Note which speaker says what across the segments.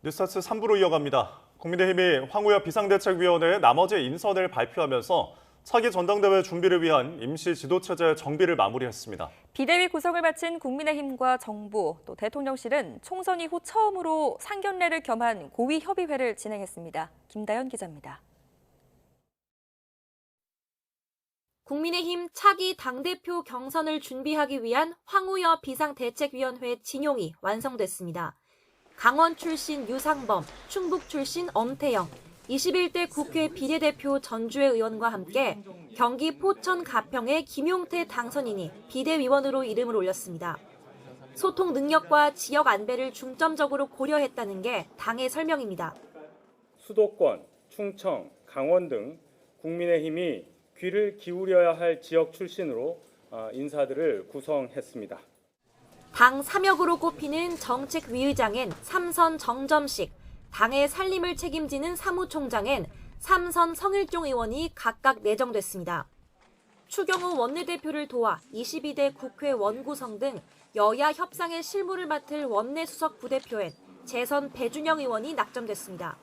Speaker 1: 뉴스타트 3부로 이어갑니다. 국민의힘이 황우여 비상대책위원회의 나머지 인선을 발표하면서 차기 전당대회 준비를 위한 임시 지도체제 정비를 마무리했습니다.
Speaker 2: 비대위 구성을 마친 국민의힘과 정부, 또 대통령실은 총선 이후 처음으로 상견례를 겸한 고위협의회를 진행했습니다. 김다연 기자입니다.
Speaker 3: 국민의힘 차기 당대표 경선을 준비하기 위한 황우여 비상대책위원회 진용이 완성됐습니다. 강원 출신 유상범, 충북 출신 엄태영, 21대 국회 비례대표 전주의 의원과 함께 경기 포천 가평의 김용태 당선인이 비대위원으로 이름을 올렸습니다. 소통 능력과 지역 안배를 중점적으로 고려했다는 게 당의 설명입니다.
Speaker 4: 수도권, 충청, 강원 등 국민의힘이 귀를 기울여야 할 지역 출신으로 인사들을 구성했습니다.
Speaker 3: 당 3역으로 꼽히는 정책위의장엔 삼선 정점식, 당의 살림을 책임지는 사무총장엔 삼선 성일종 의원이 각각 내정됐습니다. 추경호 원내대표를 도와 22대 국회 원구성 등 여야 협상의 실무를 맡을 원내수석 부대표엔 재선 배준영 의원이 낙점됐습니다.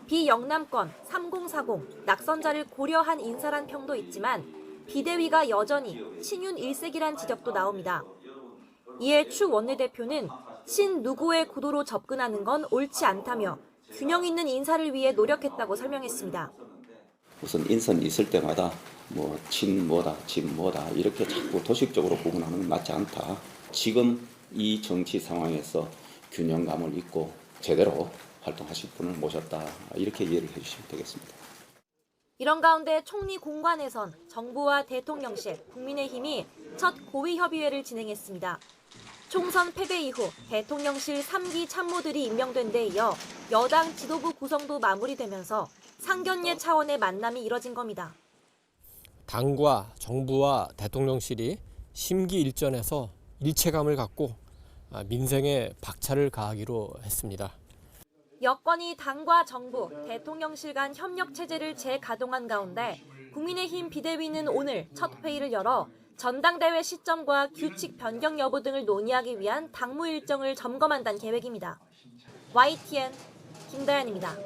Speaker 3: 비영남권 3040 낙선자를 고려한 인사란 평도 있지만 비대위가 여전히 친윤 일색이란 지적도 나옵니다. 이에 추 원내대표는 친 누구의 구도로 접근하는 건 옳지 않다며 균형 있는 인사를 위해 노력했다고 설명했습니다.
Speaker 5: 우선 인선이 있을 때마다 친 뭐다, 진 뭐다 이렇게 자꾸 도식적으로 구분하는 건 맞지 않다. 지금 이 정치 상황에서 균형감을 잇고 제대로 활동하실 분을 모셨다. 이렇게 이해를 해주시면 되겠습니다.
Speaker 3: 이런 가운데 총리 공관에선 정부와 대통령실, 국민의힘이 첫 고위협의회를 진행했습니다. 총선 패배 이후 대통령실 3기 참모들이 임명된 데 이어 여당 지도부 구성도 마무리되면서 상견례 차원의 만남이 이뤄진 겁니다.
Speaker 6: 당과 정부와 대통령실이 심기일전해서 일체감을 갖고 민생에 박차를 가하기로 했습니다.
Speaker 3: 여권이 당과 정부, 대통령실 간 협력 체제를 재가동한 가운데 국민의힘 비대위는 오늘 첫 회의를 열어 전당대회 시점과 규칙 변경 여부 등을 논의하기 위한 당무 일정을 점검한다는 계획입니다. YTN 김다연입니다.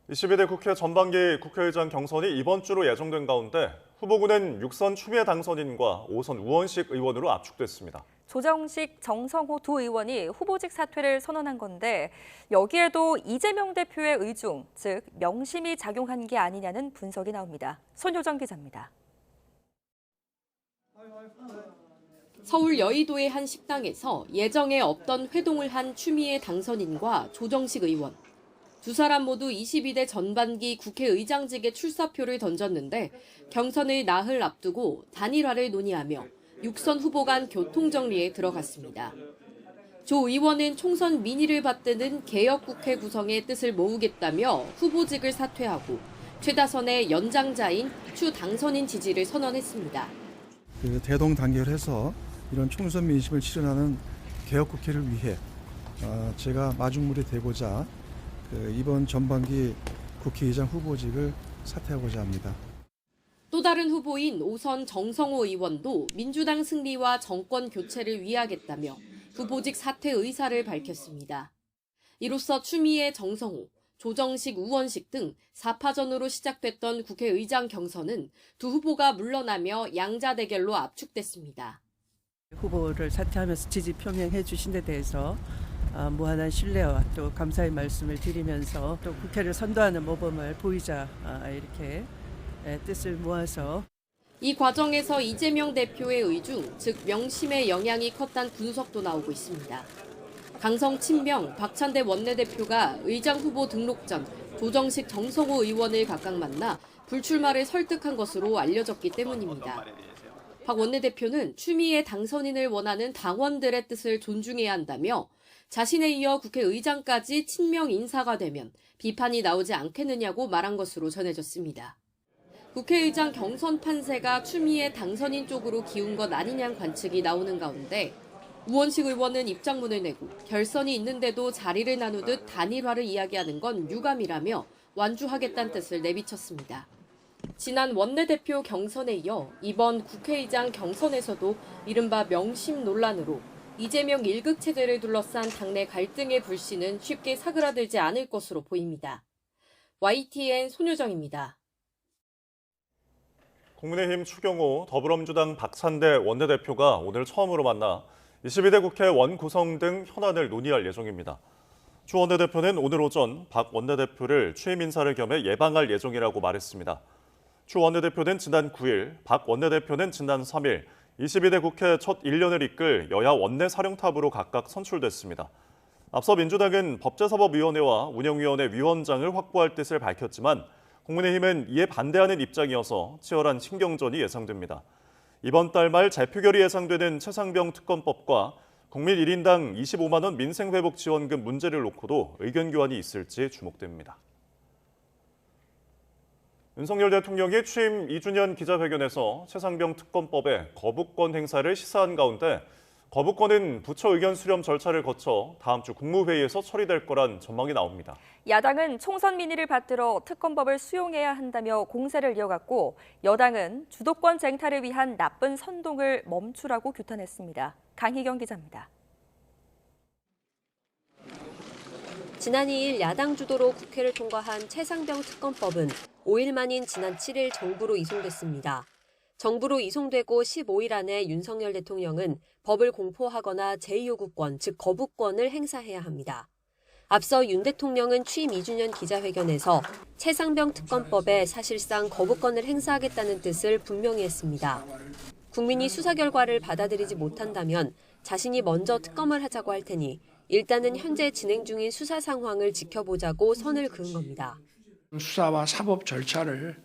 Speaker 1: 22대 국회 전반기 국회의장 경선이 이번 주로 예정된 가운데 후보군은 6선 추미애 당선인과 5선 우원식 의원으로 압축됐습니다.
Speaker 2: 조정식, 정성호 두 의원이 후보직 사퇴를 선언한 건데 여기에도 이재명 대표의 의중, 즉 명심이 작용한 게 아니냐는 분석이 나옵니다. 손효정 기자입니다.
Speaker 7: 서울 여의도의 한 식당에서 예정에 없던 회동을 한 추미애 당선인과 조정식 의원. 두 사람 모두 22대 전반기 국회의장직에 출사표를 던졌는데 경선을 나흘 앞두고 단일화를 논의하며 6선 후보 간 교통정리에 들어갔습니다. 조 의원은 총선 민의를 받드는 개혁국회 구성의 뜻을 모으겠다며 후보직을 사퇴하고 최다선의 연장자인 추 당선인 지지를 선언했습니다.
Speaker 8: 대동단결해서 이런 총선 민심을 실현하는 개혁국회를 위해 제가 마중물이 되고자 이번 전반기 국회의장 후보직을 사퇴하고자 합니다.
Speaker 7: 또 다른 후보인 5선 정성호 의원도 민주당 승리와 정권 교체를 위하겠다며 후보직 사퇴 의사를 밝혔습니다. 이로써 추미애, 정성호, 조정식, 우원식 등 4파전으로 시작됐던 국회의장 경선은 두 후보가 물러나며 양자 대결로 압축됐습니다.
Speaker 9: 후보를 사퇴하면서 지지 표명해 주신 데 대해서 무한한 신뢰와 또 감사의 말씀을 드리면서 또 국회를 선도하는 모범을 보이자 이렇게 뜻을 모아서
Speaker 7: 이 과정에서 이재명 대표의 의중, 즉 명심의 영향이 컸다는 분석도 나오고 있습니다. 강성 친명 박찬대 원내대표가 의장 후보 등록 전 조정식, 정성호 의원을 각각 만나 불출마를 설득한 것으로 알려졌기 때문입니다. 박 원내대표는 추미애 당선인을 원하는 당원들의 뜻을 존중해야 한다며 자신에 이어 국회의장까지 친명 인사가 되면 비판이 나오지 않겠느냐고 말한 것으로 전해졌습니다. 국회의장 경선 판세가 추미애 당선인 쪽으로 기운 것 아니냐는 관측이 나오는 가운데 우원식 의원은 입장문을 내고 결선이 있는데도 자리를 나누듯 단일화를 이야기하는 건 유감이라며 완주하겠다는 뜻을 내비쳤습니다. 지난 원내대표 경선에 이어 이번 국회의장 경선에서도 이른바 명심 논란으로 이재명 일극 체제를 둘러싼 당내 갈등의 불씨는 쉽게 사그라들지 않을 것으로 보입니다. YTN 손효정입니다.
Speaker 1: 국민의힘 추경호 더불어민주당 박찬대 원내대표가 오늘 처음으로 만나 22대 국회 원구성 등 현안을 논의할 예정입니다. 추 원내대표는 오늘 오전 박 원내대표를 취임 인사를 겸해 예방할 예정이라고 말했습니다. 추 원내대표는 지난 9일, 박 원내대표는 지난 3일 22대 국회 첫 1년을 이끌 여야 원내사령탑으로 각각 선출됐습니다. 앞서 민주당은 법제사법위원회와 운영위원회 위원장을 확보할 뜻을 밝혔지만 국민의힘은 이에 반대하는 입장이어서 치열한 신경전이 예상됩니다. 이번 달 말 재표결이 예상되는 최상병 특검법과 국민 1인당 25만 원 민생회복지원금 문제를 놓고도 의견 교환이 있을지 주목됩니다. 윤석열 대통령이 취임 2주년 기자회견에서 최상병 특검법의 거부권 행사를 시사한 가운데 거부권은 부처 의견 수렴 절차를 거쳐 다음 주 국무회의에서 처리될 거란 전망이 나옵니다.
Speaker 2: 야당은 총선 민의를 받들어 특검법을 수용해야 한다며 공세를 이어갔고 여당은 주도권 쟁탈을 위한 나쁜 선동을 멈추라고 규탄했습니다. 강희경 기자입니다.
Speaker 7: 지난 2일 야당 주도로 국회를 통과한 최상병 특검법은 5일 만인 지난 7일 정부로 이송됐습니다. 정부로 이송되고 15일 안에 윤석열 대통령은 법을 공포하거나 제2요구권, 즉 거부권을 행사해야 합니다. 앞서 윤 대통령은 취임 2주년 기자회견에서 최상병 특검법에 사실상 거부권을 행사하겠다는 뜻을 분명히 했습니다. 국민이 수사 결과를 받아들이지 못한다면 자신이 먼저 특검을 하자고 할 테니 일단은 현재 진행 중인 수사 상황을 지켜보자고 선을 그은 겁니다.
Speaker 10: 수사와 사법 절차를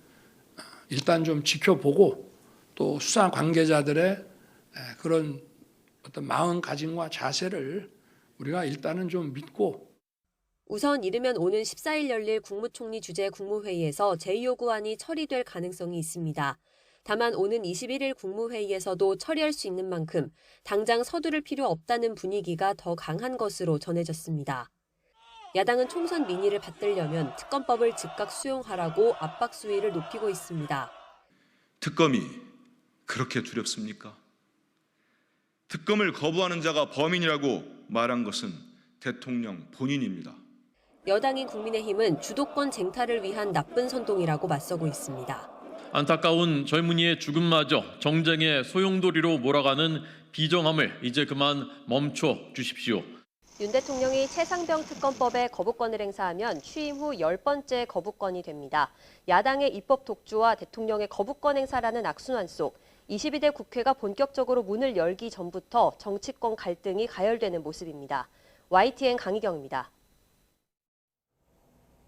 Speaker 10: 일단 좀 지켜보고 또 수사 관계자들의 그런 어떤 마음가짐과 자세를 우리가 일단은 좀 믿고
Speaker 7: 우선 이르면 오는 14일 열릴 국무총리 주재 국무회의에서 제2요구안이 처리될 가능성이 있습니다. 다만 오는 21일 국무회의에서도 처리할 수 있는 만큼 당장 서두를 필요 없다는 분위기가 더 강한 것으로 전해졌습니다. 야당은 총선 민의를 받들려면 특검법을 즉각 수용하라고 압박 수위를 높이고 있습니다.
Speaker 11: 특검이 그렇게 두렵습니까? 특검을 거부하는 자가 범인이라고 말한 것은 대통령 본인입니다.
Speaker 7: 여당인 국민의힘은 주도권 쟁탈을 위한 나쁜 선동이라고 맞서고 있습니다.
Speaker 12: 안타까운 젊은이의 죽음마저 정쟁의 소용돌이로 몰아가는 비정함을 이제 그만 멈춰 주십시오.
Speaker 7: 윤 대통령이 최상병 특검법에 거부권을 행사하면 취임 후 10번째 거부권이 됩니다. 야당의 입법 독주와 대통령의 거부권 행사라는 악순환 속 22대 국회가 본격적으로 문을 열기 전부터 정치권 갈등이 가열되는 모습입니다. YTN 강희경입니다.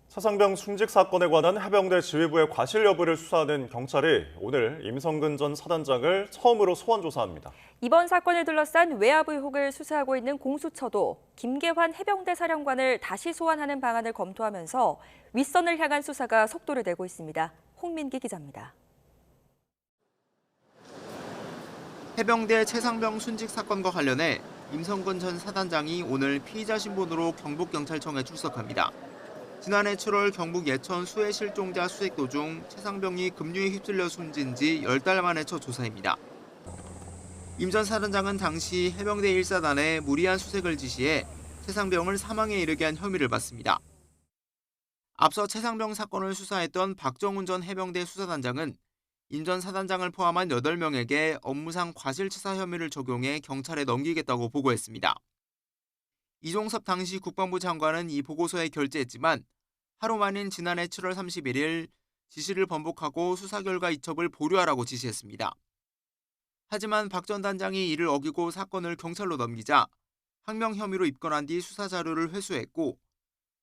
Speaker 1: 차상병 순직 사건에 관한 해병대 지휘부의 과실 여부를 수사하는 경찰이 오늘 임성근 전 사단장을 처음으로 소환 조사합니다.
Speaker 2: 이번 사건을 둘러싼 외압 의혹을 수사하고 있는 공수처도 김계환 해병대 사령관을 다시 소환하는 방안을 검토하면서 윗선을 향한 수사가 속도를 내고 있습니다. 홍민기 기자입니다.
Speaker 13: 해병대 최상병 순직 사건과 관련해 임성근 전 사단장이 오늘 피의자 신분으로 경북경찰청에 출석합니다. 지난해 7월 경북 예천 수해 실종자 수색도 중 최상병이 급류에 휩쓸려 숨진 지 10달 만에 첫 조사입니다. 임 전 사단장은 당시 해병대 1사단에 무리한 수색을 지시해 최상병을 사망에 이르게 한 혐의를 받습니다. 앞서 최상병 사건을 수사했던 박정훈 전 해병대 수사단장은 임 전 사단장을 포함한 8명에게 업무상 과실치사 혐의를 적용해 경찰에 넘기겠다고 보고했습니다. 이종섭 당시 국방부 장관은 이 보고서에 결재했지만 하루 만인 지난해 7월 31일 지시를 번복하고 수사 결과 이첩을 보류하라고 지시했습니다. 하지만 박 전 단장이 이를 어기고 사건을 경찰로 넘기자 항명 혐의로 입건한 뒤 수사 자료를 회수했고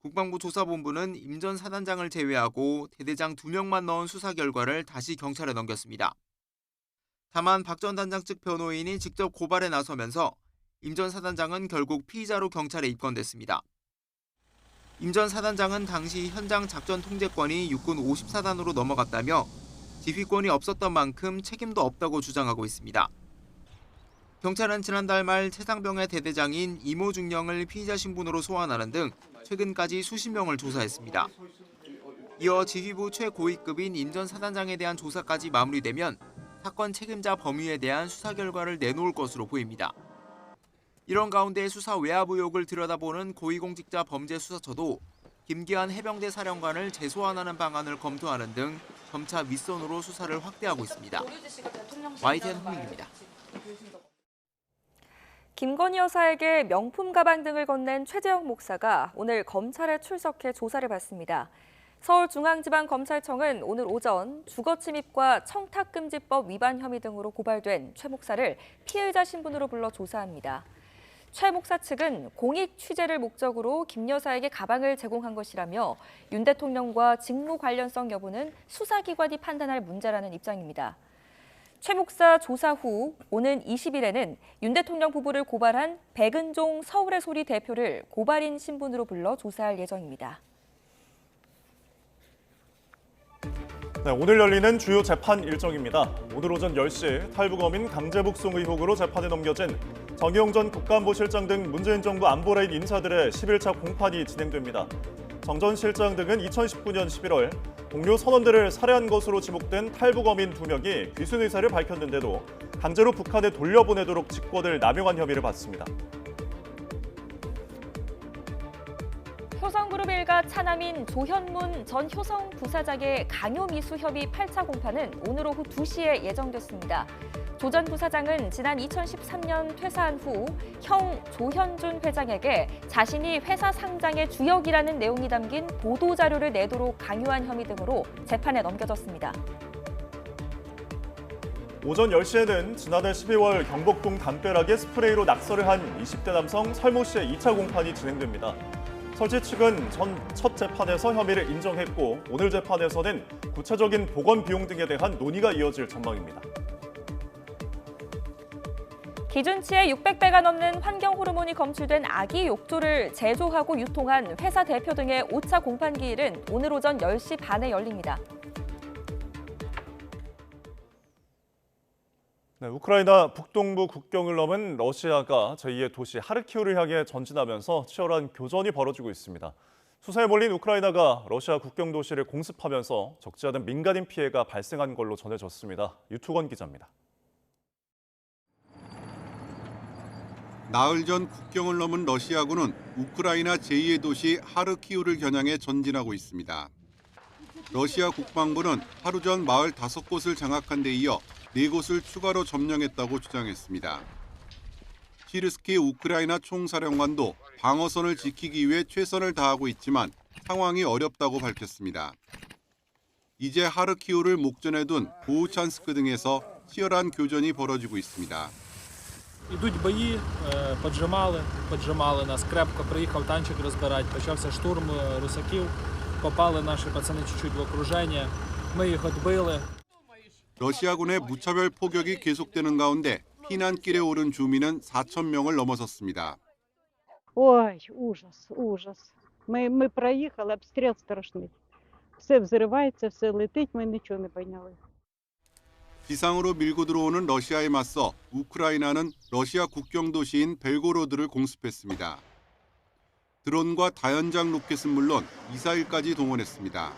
Speaker 13: 국방부 조사본부는 임 전 사단장을 제외하고 대대장 2명만 넣은 수사 결과를 다시 경찰에 넘겼습니다. 다만 박 전 단장 측 변호인이 직접 고발에 나서면서 임 전 사단장은 결국 피의자로 경찰에 입건됐습니다. 임 전 사단장은 당시 현장 작전 통제권이 육군 54단으로 넘어갔다며 지휘권이 없었던 만큼 책임도 없다고 주장하고 있습니다. 경찰은 지난달 말 최상병의 대대장인 이모 중령을 피의자 신분으로 소환하는 등 최근까지 수십 명을 조사했습니다. 이어 지휘부 최고위급인 임 전 사단장에 대한 조사까지 마무리되면 사건 책임자 범위에 대한 수사 결과를 내놓을 것으로 보입니다. 이런 가운데 수사 외압 의혹을 들여다보는 고위공직자 범죄수사처도 김기환 해병대 사령관을 재소환하는 방안을 검토하는 등 점차 윗선으로 수사를 확대하고 있습니다. YTN 홍민기입니다.
Speaker 2: 김건희 여사에게 명품 가방 등을 건넨 최재형 목사가 오늘 검찰에 출석해 조사를 받습니다. 서울중앙지방검찰청은 오늘 오전 주거침입과 청탁금지법 위반 혐의 등으로 고발된 최 목사를 피해자 신분으로 불러 조사합니다. 최 목사 측은 공익 취재를 목적으로 김 여사에게 가방을 제공한 것이라며 윤 대통령과 직무 관련성 여부는 수사기관이 판단할 문제라는 입장입니다. 최 목사 조사 후 오는 20일에는 윤 대통령 부부를 고발한 백은종 서울의 소리 대표를 고발인 신분으로 불러 조사할 예정입니다.
Speaker 1: 네, 오늘 열리는 주요 재판 일정입니다. 오늘 오전 10시 탈북어민 강제북송 의혹으로 재판에 넘겨진 정의용 전 국가안보실장 등 문재인 정부 안보라인 인사들의 11차 공판이 진행됩니다. 정 전 실장 등은 2019년 11월 동료 선원들을 살해한 것으로 지목된 탈북어민 2명이 귀순 의사를 밝혔는데도 강제로 북한에 돌려보내도록 직권을 남용한 혐의를 받습니다.
Speaker 2: 효성그룹 일가 차남인 조현문 전 효성 부사장의 강요미수 협의 8차 공판은 오늘 오후 2시에 예정됐습니다. 조 전 부사장은 지난 2013년 퇴사한 후 형 조현준 회장에게 자신이 회사 상장의 주역이라는 내용이 담긴 보도자료를 내도록 강요한 혐의 등으로 재판에 넘겨졌습니다.
Speaker 1: 오전 10시에는 지난해 12월 경복궁 담벼락에 스프레이로 낙서를 한 20대 남성 설모 씨의 2차 공판이 진행됩니다. 설치 측은 첫 재판에서 혐의를 인정했고 오늘 재판에서는 구체적인 보건 비용 등에 대한 논의가 이어질 전망입니다.
Speaker 2: 기준치의 600배가 넘는 환경 호르몬이 검출된 아기 욕조를 제조하고 유통한 회사 대표 등의 5차 공판 기일은 오늘 오전 10시 반에 열립니다.
Speaker 1: 네, 우크라이나 북동부 국경을 넘은 러시아가 제2의 도시 하르키우를 향해 전진하면서 치열한 교전이 벌어지고 있습니다. 수사에 몰린 우크라이나가 러시아 국경 도시를 공습하면서 적지 않은 민간인 피해가 발생한 걸로 전해졌습니다. 유투건 기자입니다.
Speaker 14: 나흘 전 국경을 넘은 러시아군은 우크라이나 제2의 도시 하르키우를 겨냥해 전진하고 있습니다. 러시아 국방부는 하루 전 마을 5곳을 장악한 데 이어 4곳을 추가로 점령했다고 주장했습니다. 시르스키 우크라이나 총사령관도 방어선을 지키기 위해 최선을 다하고 있지만 상황이 어렵다고 밝혔습니다. 이제 하르키우를 목전에 둔 보우찬스크 등에서 치열한 교전이 벌어지고 있습니다.
Speaker 15: Ідуть бої, поджимали нас крепко, приїхав танчик розбирати, почався штурм русаків, попали наші пацани чуть-чуть в окруження, ми їх відбили.
Speaker 14: 러시아군의 무차별 포격이 계속되는 가운데 피난길에 오른 주민은 4천 명을 넘어섰습니다.
Speaker 16: Ой, ужас, ужас. Ми проїхали, обстріл страшний. Все взривається, все летить, ми нічого не поняли.
Speaker 14: 지상으로 밀고 들어오는 러시아에 맞서 우크라이나는 러시아 국경 도시인 벨고로드를 공습했습니다. 드론과 다연장 로켓은 물론 미사일까지 동원했습니다.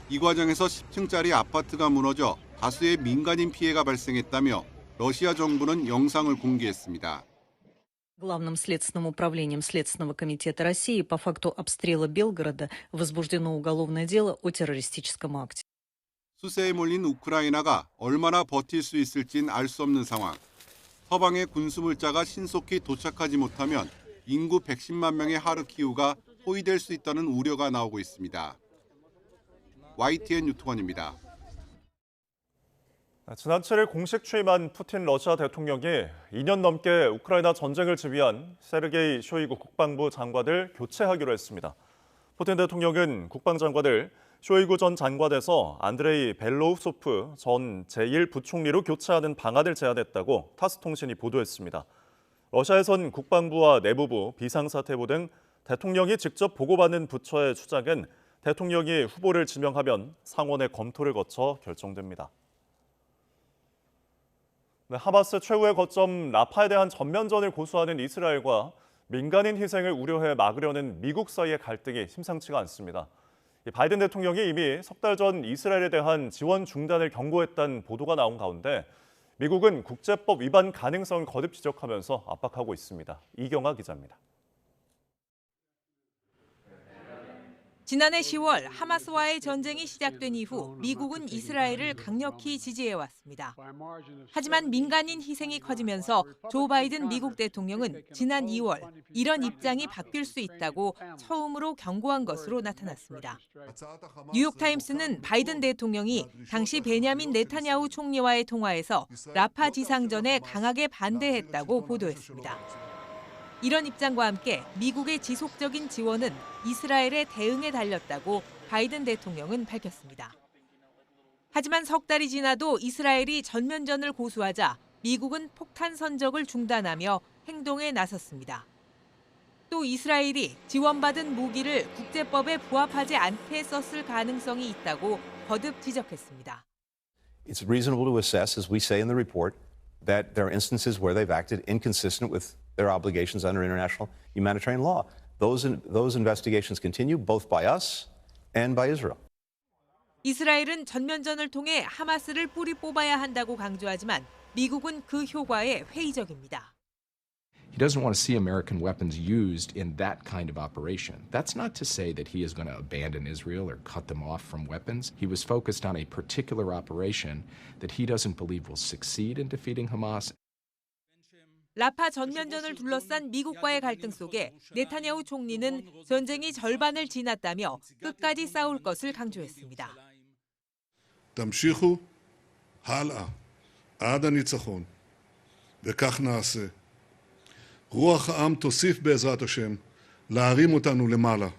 Speaker 14: 이 과정에서 10층짜리 아파트가 무너져 다수의 민간인 피해가 발생했다며 러시아 정부는 영상을 공개했습니다.
Speaker 17: Главным следственным управлением Следственного комитета России по факту обстрела Белгорода возбуждено уголовное дело о террористическом акте.
Speaker 14: 수세에 몰린 우크라이나가 얼마나 버틸 수 있을진 알 수 없는 상황. 서방의 군수물자가 신속히 도착하지 못하면 인구 110만 명의 하르키우가 포위될 수 있다는 우려가 나오고 있습니다. YTN 유투건입니다.
Speaker 1: 지난 7일 공식 취임한 푸틴 러시아 대통령이 2년 넘게 우크라이나 전쟁을 지휘한 세르게이 쇼이구 국방부 장관을 교체하기로 했습니다. 푸틴 대통령은 국방장관을 쇼이구 전 장관에서 안드레이 벨로우소프 전 제1부총리로 교체하는 방안을 제안했다고 타스 통신이 보도했습니다. 러시아에선 국방부와 내무부, 비상사태부 등 대통령이 직접 보고받는 부처의 추장은 대통령이 후보를 지명하면 상원의 검토를 거쳐 결정됩니다. 네, 하마스 최후의 거점 라파에 대한 전면전을 고수하는 이스라엘과 민간인 희생을 우려해 막으려는 미국 사이의 갈등이 심상치가 않습니다. 바이든 대통령이 이미 석 달 전 이스라엘에 대한 지원 중단을 경고했다는 보도가 나온 가운데 미국은 국제법 위반 가능성을 거듭 지적하면서 압박하고 있습니다. 이경아 기자입니다.
Speaker 18: 지난해 10월 하마스와의 전쟁이 시작된 이후 미국은 이스라엘을 강력히 지지해왔습니다. 하지만 민간인 희생이 커지면서 조 바이든 미국 대통령은 지난 2월 이런 입장이 바뀔 수 있다고 처음으로 경고한 것으로 나타났습니다. 뉴욕타임스는 바이든 대통령이 당시 베냐민 네타냐후 총리와의 통화에서 라파 지상전에 강하게 반대했다고 보도했습니다. 이런 입장과 함께 미국의 지속적인 지원은 이스라엘의 대응에 달렸다고 바이든 대통령은 밝혔습니다. 하지만 석 달이 지나도 이스라엘이 전면전을 고수하자 미국은 폭탄 선적을 중단하며 행동에 나섰습니다. 또 이스라엘이 지원받은 무기를 국제법에 부합하지 않게 썼을 가능성이 있다고 거듭 지적했습니다.
Speaker 19: It's reasonable to assess, as we say in the report, that there are instances where they've acted inconsistent with their obligations under international humanitarian law. Those investigations continue both by us and by Israel.
Speaker 18: 이스라엘은 전면전을 통해 하마스를 뿌리 뽑아야 한다고 강조하지만 미국은 그 효과에 회의적입니다.
Speaker 20: He doesn't want to see American weapons used in that kind of operation. That's not to say that he is going to abandon Israel or cut them off from weapons. He was focused on a particular operation that he doesn't believe will succeed in defeating Hamas.
Speaker 18: 라파 전면전을 둘러싼 미국과의 갈등 속에 네타냐후 총리는 전쟁이 절반을 지났다며 끝까지 싸울 것을 강조했습니다.
Speaker 21: תמשיכו הלאה עד הניצחון וכך נעשה. רוח העם תוסיף בעזרת השם להרים אותנו למעלה.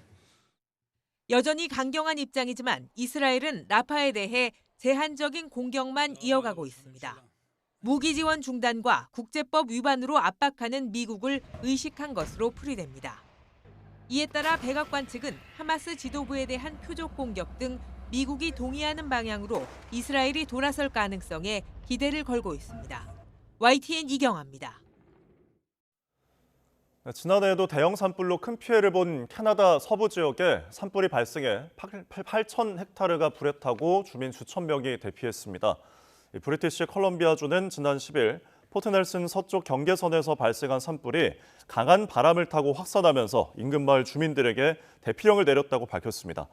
Speaker 18: 여전히 강경한 입장이지만 이스라엘은 라파에 대해 제한적인 공격만 이어가고 있습니다. 무기 지원 중단과 국제법 위반으로 압박하는 미국을 의식한 것으로 풀이됩니다. 이에 따라 백악관 측은 하마스 지도부에 대한 표적 공격 등 미국이 동의하는 방향으로 이스라엘이 돌아설 가능성에 기대를 걸고 있습니다. YTN 이경아입니다.
Speaker 1: 지난해에도 대형 산불로 큰 피해를 본 캐나다 서부 지역에 산불이 발생해 8,000헥타르가 불에 타고 주민 수천 명이 대피했습니다. 브리티시 컬럼비아주는 지난 10일 포트넬슨 서쪽 경계선에서 발생한 산불이 강한 바람을 타고 확산하면서 인근 마을 주민들에게 대피령을 내렸다고 밝혔습니다.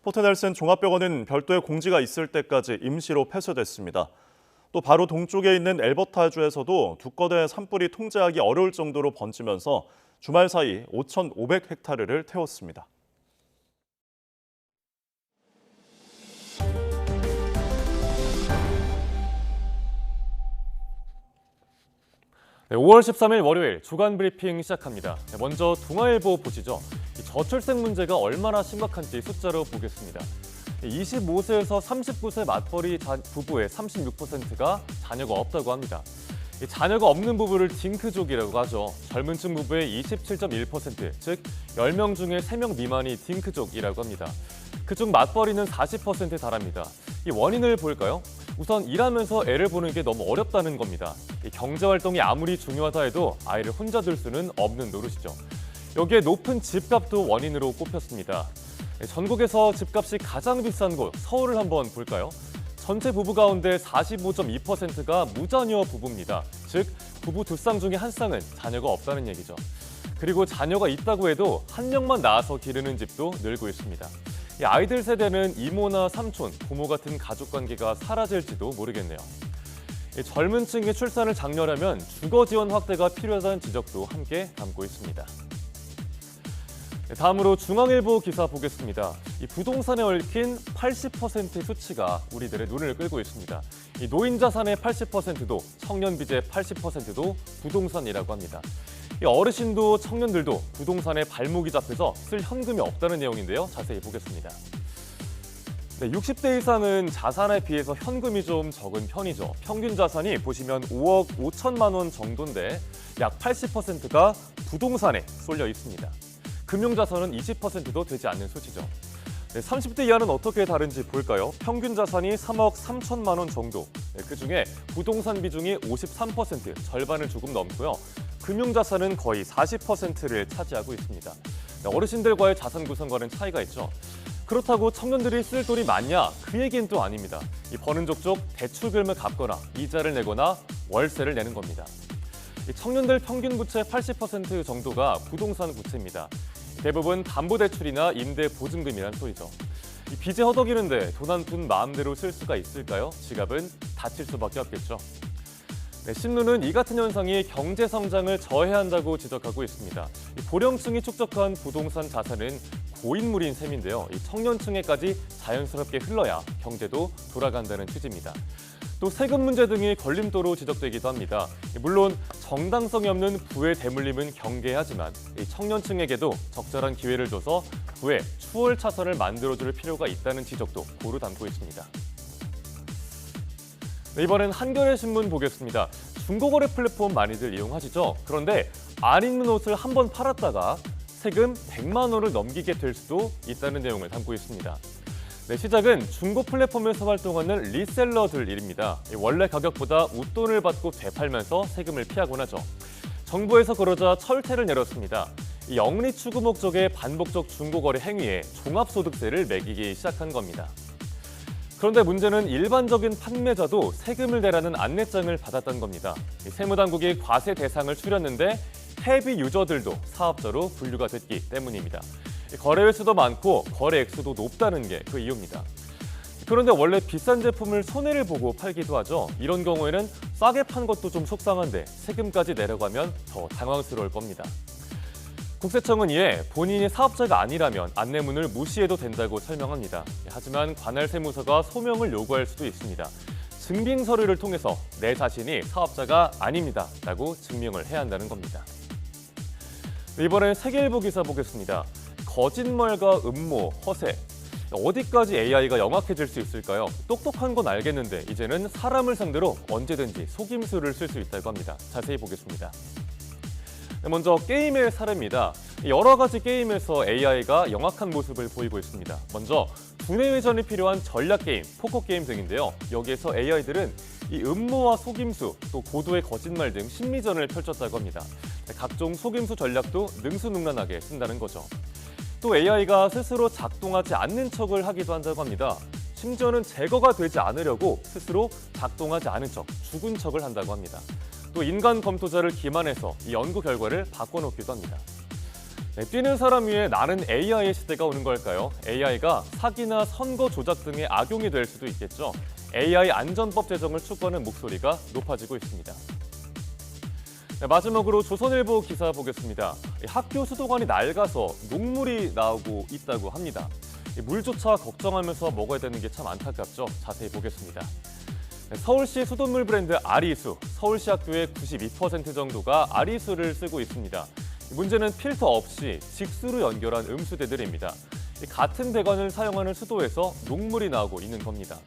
Speaker 1: 포트넬슨 종합병원은 별도의 공지가 있을 때까지 임시로 폐쇄됐습니다. 또 바로 동쪽에 있는 엘버타주에서도 두 건의 산불이 통제하기 어려울 정도로 번지면서 주말 사이 5,500헥타르를 태웠습니다.
Speaker 22: 네, 5월 13일 월요일 주간 브리핑 시작합니다. 먼저 동아일보 보시죠. 저출생 문제가 얼마나 심각한지 숫자로 보겠습니다. 25세에서 39세 맞벌이 부부의 36%가 자녀가 없다고 합니다. 자녀가 없는 부부를 딩크족이라고 하죠. 젊은 층 부부의 27.1%, 즉 10명 중에 3명 미만이 딩크족이라고 합니다. 그중 맞벌이는 40%에 달합니다. 이 원인을 볼까요? 우선 일하면서 애를 보는 게 너무 어렵다는 겁니다. 경제활동이 아무리 중요하다 해도 아이를 혼자 둘 수는 없는 노릇이죠. 여기에 높은 집값도 원인으로 꼽혔습니다. 전국에서 집값이 가장 비싼 곳, 서울을 한번 볼까요? 전체 부부 가운데 45.2%가 무자녀 부부입니다. 즉, 부부 두 쌍 중에 한 쌍은 자녀가 없다는 얘기죠. 그리고 자녀가 있다고 해도 한 명만 낳아서 기르는 집도 늘고 있습니다. 이 아이들 세대는 이모나 삼촌, 부모 같은 가족관계가 사라질지도 모르겠네요. 젊은 층의 출산을 장려하려면 주거 지원 확대가 필요하다는 지적도 함께 담고 있습니다. 다음으로 중앙일보 기사 보겠습니다. 이 부동산에 얽힌 80%의 수치가 우리들의 눈을 끌고 있습니다. 이 노인 자산의 80%도 청년 빚의 80%도 부동산이라고 합니다. 이 어르신도 청년들도 부동산에 발목이 잡혀서 쓸 현금이 없다는 내용인데요. 자세히 보겠습니다. 네, 60대 이상은 자산에 비해서 현금이 좀 적은 편이죠. 평균 자산이 보시면 5억 5천만 원 정도인데 약 80%가 부동산에 쏠려 있습니다. 금융자산은 20%도 되지 않는 수치죠. 네, 30대 이하는 어떻게 다른지 볼까요? 평균 자산이 3억 3천만 원 정도. 네, 그중에 부동산 비중이 53%, 절반을 조금 넘고요. 금융자산은 거의 40%를 차지하고 있습니다. 네, 어르신들과의 자산 구성과는 차이가 있죠. 그렇다고 청년들이 쓸 돈이 많냐? 그 얘기는 또 아닙니다. 이 버는 족족 대출금을 갚거나 이자를 내거나 월세를 내는 겁니다. 이 청년들 평균 부채 80% 정도가 부동산 부채입니다. 대부분 담보대출이나 임대보증금이란 소리죠. 이 빚에 허덕이는데 돈 한 푼 마음대로 쓸 수가 있을까요? 지갑은 다칠 수밖에 없겠죠. 네, 신문은 이 같은 현상이 경제 성장을 저해한다고 지적하고 있습니다. 이 고령층이 축적한 부동산 자산은 고인물인 셈인데요. 이 청년층에까지 자연스럽게 흘러야 경제도 돌아간다는 취지입니다. 또 세금 문제 등이 걸림돌로 지적되기도 합니다. 물론 정당성이 없는 부의 대물림은 경계하지만 이 청년층에게도 적절한 기회를 줘서 부의 추월 차선을 만들어줄 필요가 있다는 지적도 고루 담고 있습니다. 네, 이번엔 한겨레 신문 보겠습니다. 중고거래 플랫폼 많이들 이용하시죠? 그런데 안 입는 옷을 한 번 팔았다가 세금 100만 원을 넘기게 될 수도 있다는 내용을 담고 있습니다. 네, 시작은 중고 플랫폼에서 활동하는 리셀러들 일입니다. 원래 가격보다 웃돈을 받고 되팔면서 세금을 피하곤 하죠. 정부에서 그러자 철퇴를 내렸습니다. 영리 추구 목적의 반복적 중고거래 행위에 종합소득세를 매기기 시작한 겁니다. 그런데 문제는 일반적인 판매자도 세금을 내라는 안내장을 받았던 겁니다. 세무당국이 과세 대상을 추렸는데 헤비 유저들도 사업자로 분류가 됐기 때문입니다. 거래 횟수도 많고 거래 액수도 높다는 게 그 이유입니다. 그런데 원래 비싼 제품을 손해를 보고 팔기도 하죠. 이런 경우에는 싸게 판 것도 좀 속상한데 세금까지 내려가면 더 당황스러울 겁니다. 국세청은 이에 본인이 사업자가 아니라면 안내문을 무시해도 된다고 설명합니다. 하지만 관할 세무서가 소명을 요구할 수도 있습니다. 증빙 서류를 통해서 내 자신이 사업자가 아닙니다 라고 증명을 해야 한다는 겁니다. 이번엔 세계일보 기사 보겠습니다. 거짓말과 음모, 허세. 어디까지 AI가 영악해질 수 있을까요? 똑똑한 건 알겠는데 이제는 사람을 상대로 언제든지 속임수를 쓸 수 있다고 합니다. 자세히 보겠습니다. 먼저 게임의 사례입니다. 여러 가지 게임에서 AI가 영악한 모습을 보이고 있습니다. 먼저 두뇌 회전이 필요한 전략 게임, 포커 게임 등인데요. 여기에서 AI들은 이 음모와 속임수, 또 고도의 거짓말 등 심리전을 펼쳤다고 합니다. 각종 속임수 전략도 능수능란하게 쓴다는 거죠. 또 AI가 스스로 작동하지 않는 척을 하기도 한다고 합니다. 심지어는 제거가 되지 않으려고 스스로 작동하지 않은 척, 죽은 척을 한다고 합니다. 또 인간 검토자를 기만해서 이 연구 결과를 바꿔놓기도 합니다. 네, 뛰는 사람 위에 나는 AI의 시대가 오는 걸까요? AI가 사기나 선거 조작 등의 악용이 될 수도 있겠죠. AI 안전법 제정을 촉구하는 목소리가 높아지고 있습니다. 네, 마지막으로 조선일보 기사 보겠습니다. 학교 수도관이 낡아서 녹물이 나오고 있다고 합니다. 물조차 걱정하면서 먹어야 되는 게 참 안타깝죠. 자세히 보겠습니다. 네, 서울시 수돗물 브랜드 아리수, 서울시 학교의 92% 정도가 아리수를 쓰고 있습니다. 문제는 필터 없이 직수로 연결한 음수대들입니다. 같은 배관을 사용하는 수도에서 녹물이 나오고 있는 겁니다.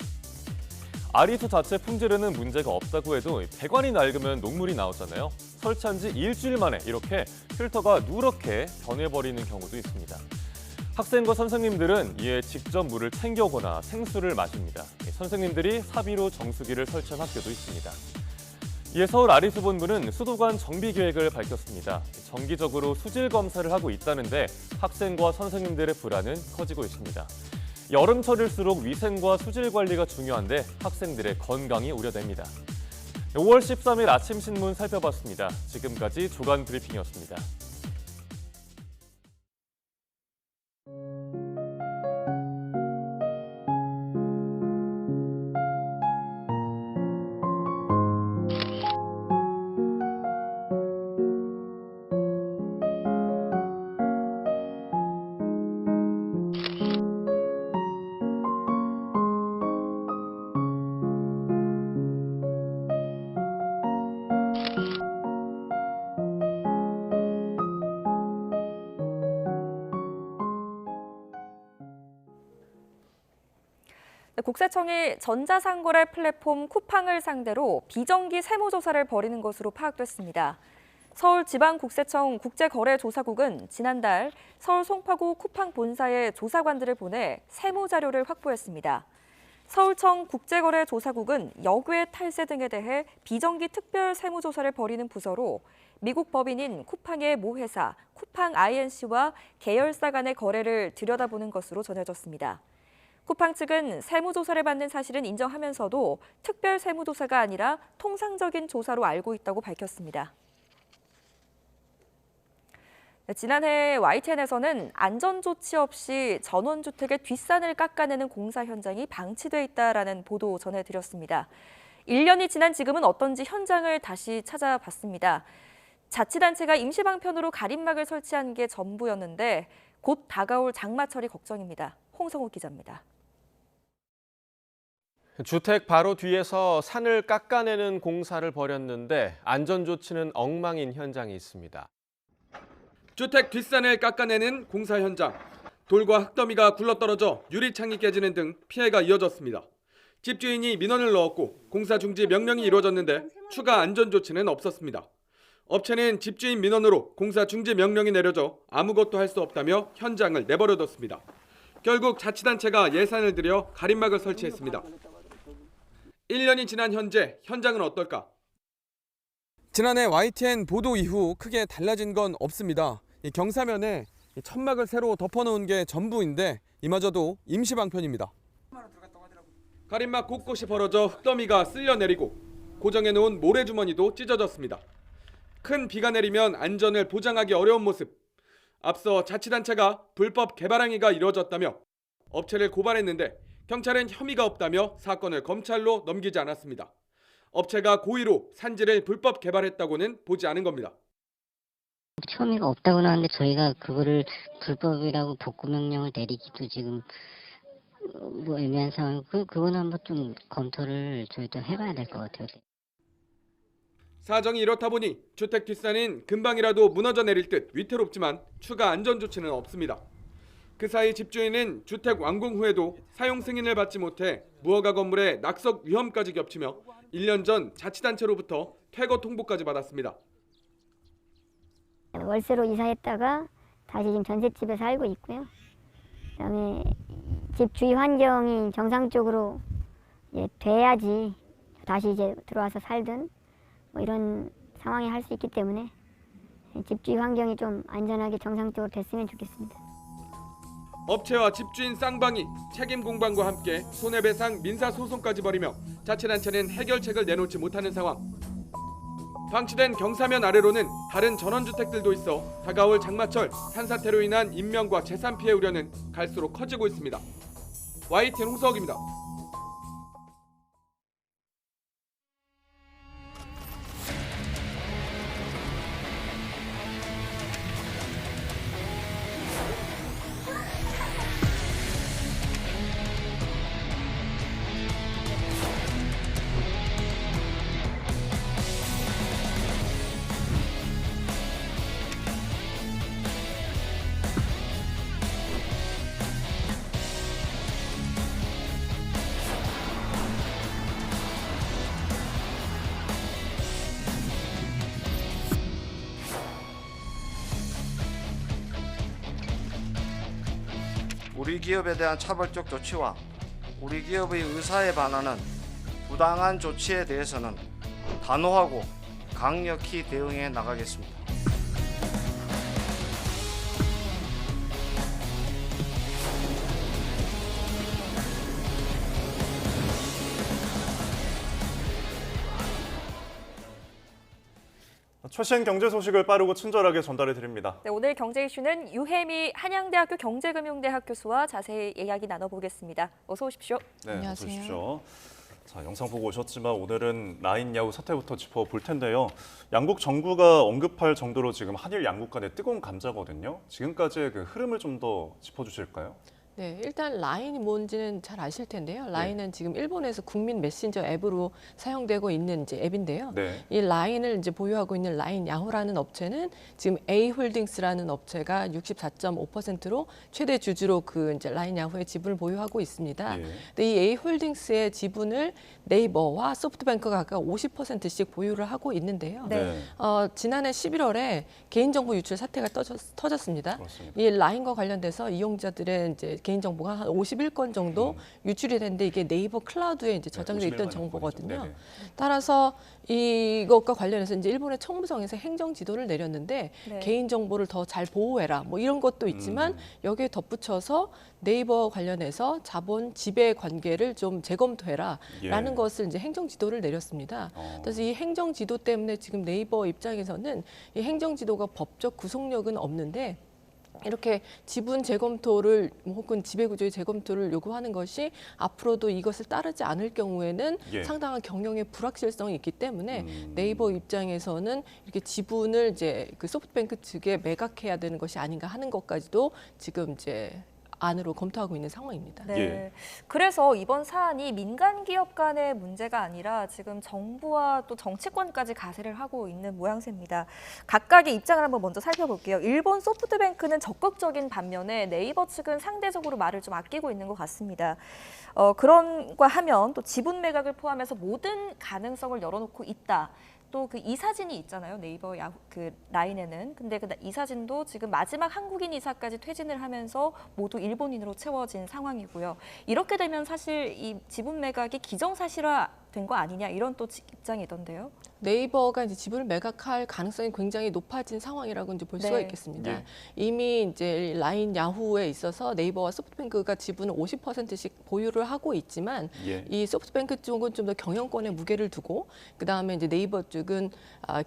Speaker 22: 아리수 자체 품질에는 문제가 없다고 해도 배관이 낡으면 녹물이 나오잖아요. 설치한 지 일주일 만에 이렇게 필터가 누렇게 변해버리는 경우도 있습니다. 학생과 선생님들은 이에 직접 물을 챙겨오거나 생수를 마십니다. 선생님들이 사비로 정수기를 설치한 학교도 있습니다. 이에 서울 아리수 본부는 수도관 정비 계획을 밝혔습니다. 정기적으로 수질 검사를 하고 있다는데 학생과 선생님들의 불안은 커지고 있습니다. 여름철일수록 위생과 수질 관리가 중요한데 학생들의 건강이 우려됩니다. 5월 13일 아침 신문 살펴봤습니다. 지금까지 주간 브리핑이었습니다.
Speaker 2: 국세청이 전자상거래 플랫폼 쿠팡을 상대로 비정기 세무조사를 벌이는 것으로 파악됐습니다. 서울지방국세청 국제거래조사국은 지난달 서울 송파구 쿠팡 본사에 조사관들을 보내 세무자료를 확보했습니다. 서울청 국제거래조사국은 역외 탈세 등에 대해 비정기 특별 세무조사를 벌이는 부서로 미국 법인인 쿠팡의 모 회사 쿠팡 INC와 계열사 간의 거래를 들여다보는 것으로 전해졌습니다. 쿠팡 측은 세무조사를 받는 사실은 인정하면서도 특별 세무조사가 아니라 통상적인 조사로 알고 있다고 밝혔습니다. 지난해 YTN에서는 안전조치 없이 전원주택의 뒷산을 깎아내는 공사 현장이 방치돼 있다라는 보도 전해드렸습니다. 1년이 지난 지금은 어떤지 현장을 다시 찾아봤습니다. 자치단체가 임시방편으로 가림막을 설치한 게 전부였는데 곧 다가올 장마철이 걱정입니다. 홍성욱 기자입니다.
Speaker 4: 주택 바로 뒤에서 산을 깎아내는 공사를 벌였는데 안전조치는 엉망인 현장이 있습니다.
Speaker 5: 주택 뒷산을 깎아내는 공사 현장. 돌과 흙더미가 굴러떨어져 유리창이 깨지는 등 피해가 이어졌습니다. 집주인이 민원을 넣었고 공사 중지 명령이 이루어졌는데 추가 안전조치는 없었습니다. 업체는 집주인 민원으로 공사 중지 명령이 내려져 아무것도 할 수 없다며 현장을 내버려뒀습니다. 결국 자치단체가 예산을 들여 가림막을 설치했습니다. 1년이 지난 현재 현장은 어떨까? 지난해 YTN 보도 이후 크게 달라진 건 없습니다. 이 경사면에 천막을 새로 덮어놓은 게 전부인데 이마저도 임시방편입니다. 가림막 곳곳이 벌어져 흙더미가 쓸려내리고 고정해놓은 모래주머니도 찢어졌습니다. 큰 비가 내리면 안전을 보장하기 어려운 모습. 앞서 자치단체가 불법 개발행위가 이루어졌다며 업체를 고발했는데 경찰은 혐의가 없다며 사건을 검찰로 넘기지 않았습니다. 업체가 고의로 산지를 불법 개발했다고는 보지 않은 겁니다.
Speaker 23: 혐의가 없다고 나왔는데 저희가 그거를 불법이라고 복구명령을 내리기도 지금 뭐 애매한 상황이고 그거는 한번 좀 검토를 저희도 해봐야 될 것 같아요.
Speaker 5: 사정이 이렇다 보니 주택 뒷산은 금방이라도 무너져 내릴 듯 위태롭지만 추가 안전조치는 없습니다. 그 사이 집주인은 주택 완공 후에도 사용 승인을 받지 못해 무허가 건물에 낙석 위험까지 겹치며 1년 전 자치단체로부터 퇴거 통보까지 받았습니다.
Speaker 24: 월세로 이사했다가 다시 지금 전셋집에 살고 있고요. 그다음에 집 주위 환경이 정상적으로 돼야지 다시 이제 들어와서 살든 뭐 이런 상황이 할 수 있기 때문에 집 주위 환경이 좀 안전하게 정상적으로 됐으면 좋겠습니다.
Speaker 5: 업체와 집주인 쌍방이 책임 공방과 함께 손해배상 민사소송까지 벌이며 자치단체는 해결책을 내놓지 못하는 상황. 방치된 경사면 아래로는 다른 전원주택들도 있어 다가올 장마철 산사태로 인한 인명과 재산 피해 우려는 갈수록 커지고 있습니다. YTN 홍석입니다.
Speaker 25: 우리 기업에 대한 차별적 조치와 우리 기업의 의사에 반하는 부당한 조치에 대해서는 단호하고 강력히 대응해 나가겠습니다.
Speaker 1: 최신 경제 소식을 빠르고 친절하게 전달해 드립니다.
Speaker 2: 네, 오늘 경제 이슈는 유혜미 한양대학교 경제금융대학 교수와 자세히 이야기 나눠보겠습니다. 어서 오십시오.
Speaker 1: 네, 안녕하세요. 어서 오십시오. 자, 영상 보고 오셨지만 오늘은 라인 야후 사태부터 짚어볼 텐데요. 양국 정부가 언급할 정도로 지금 한일 양국 간의 뜨거운 감자거든요. 지금까지의 그 흐름을 좀 더 짚어주실까요?
Speaker 26: 네, 일단 라인이 뭔지는 잘 아실 텐데요. 라인은 지금 일본에서 국민 메신저 앱으로 사용되고 있는 이제 앱인데요. 이 라인을 이제 보유하고 있는 라인 야후라는 업체는 지금 A홀딩스라는 업체가 64.5%로 최대 주주로 그 이제 라인 야후의 지분을 보유하고 있습니다. 근데 이 A홀딩스의 지분을 네이버와 소프트뱅크가 각각 50%씩 보유를 하고 있는데요. 지난해 11월에 개인정보 유출 사태가 터졌습니다. 이 라인과 관련돼서 이용자들의 이제 개인정보가 한 51건 정도 유출이 됐는데 이게 네이버 클라우드에 이제 저장돼 있던 정보거든요. 따라서 이것과 관련해서 이제 일본의 청무성에서 행정 지도를 내렸는데
Speaker 2: 네.
Speaker 26: 개인정보를 더 잘 보호해라 뭐 이런 것도 있지만 여기에 덧붙여서 네이버 관련해서 자본 지배 관계를 좀 재검토해라라는 것을 이제 행정 지도를 내렸습니다. 그래서 이 행정 지도 때문에 지금 네이버 입장에서는 이 행정 지도가 법적 구속력은 없는데 이렇게 지분 재검토를 혹은 지배구조의 재검토를 요구하는 것이 앞으로도 이것을 따르지 않을 경우에는 상당한 경영의 불확실성이 있기 때문에 네이버 입장에서는 이렇게 지분을 이제 그 소프트뱅크 측에 매각해야 되는 것이 아닌가 하는 것까지도 지금 이제 안으로 검토하고 있는 상황입니다.
Speaker 2: 네. 그래서 이번 사안이 민간 기업 간의 문제가 아니라 지금 정부와 또 정치권까지 가세를 하고 있는 모양새입니다. 각각의 입장을 한번 먼저 살펴볼게요. 일본 소프트뱅크는 적극적인 반면에 네이버 측은 상대적으로 말을 좀 아끼고 있는 것 같습니다. 그런가 하면 또 지분 매각을 포함해서 모든 가능성을 열어놓고 있다. 또 그 이 사진이 있잖아요. 네이버 그 라인에는. 근데 이 사진도 지금 마지막 한국인 이사까지 퇴진을 하면서 모두 일본인으로 채워진 상황이고요. 이렇게 되면 사실 이 지분 매각이 기정사실화된 거 아니냐 이런 또 입장이던데요.
Speaker 26: 네이버가 이제 지분을 매각할 가능성이 굉장히 높아진 상황이라고 이제 볼 수가 있겠습니다. 이미 이제 라인, 야후에 있어서 네이버와 소프트뱅크가 지분을 50%씩 보유를 하고 있지만 이 소프트뱅크 쪽은 좀 더 경영권에 무게를 두고 그 다음에 이제 네이버 쪽은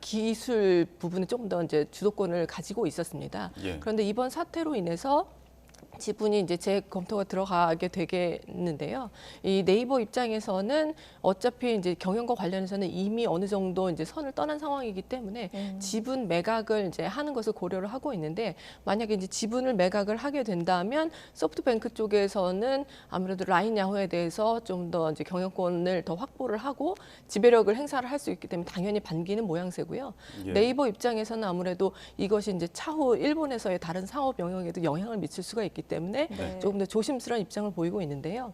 Speaker 26: 기술 부분에 조금 더 이제 주도권을 가지고 있었습니다. 그런데 이번 사태로 인해서 지분이 이제 재검토가 들어가게 되겠는데요. 이 네이버 입장에서는 어차피 이제 경영과 관련해서는 이미 어느 정도 이제 선을 떠난 상황이기 때문에 지분 매각을 이제 하는 것을 고려를 하고 있는데 만약에 이제 지분을 매각을 하게 된다면 소프트뱅크 쪽에서는 아무래도 라인 야후에 대해서 좀 더 이제 경영권을 더 확보를 하고 지배력을 행사를 할 수 있기 때문에 당연히 반기는 모양새고요. 네이버 입장에서는 아무래도 이것이 이제 차후 일본에서의 다른 사업 영역에도 영향을 미칠 수가 있기 때문에 조금 더 조심스러운 입장을 보이고 있는데요.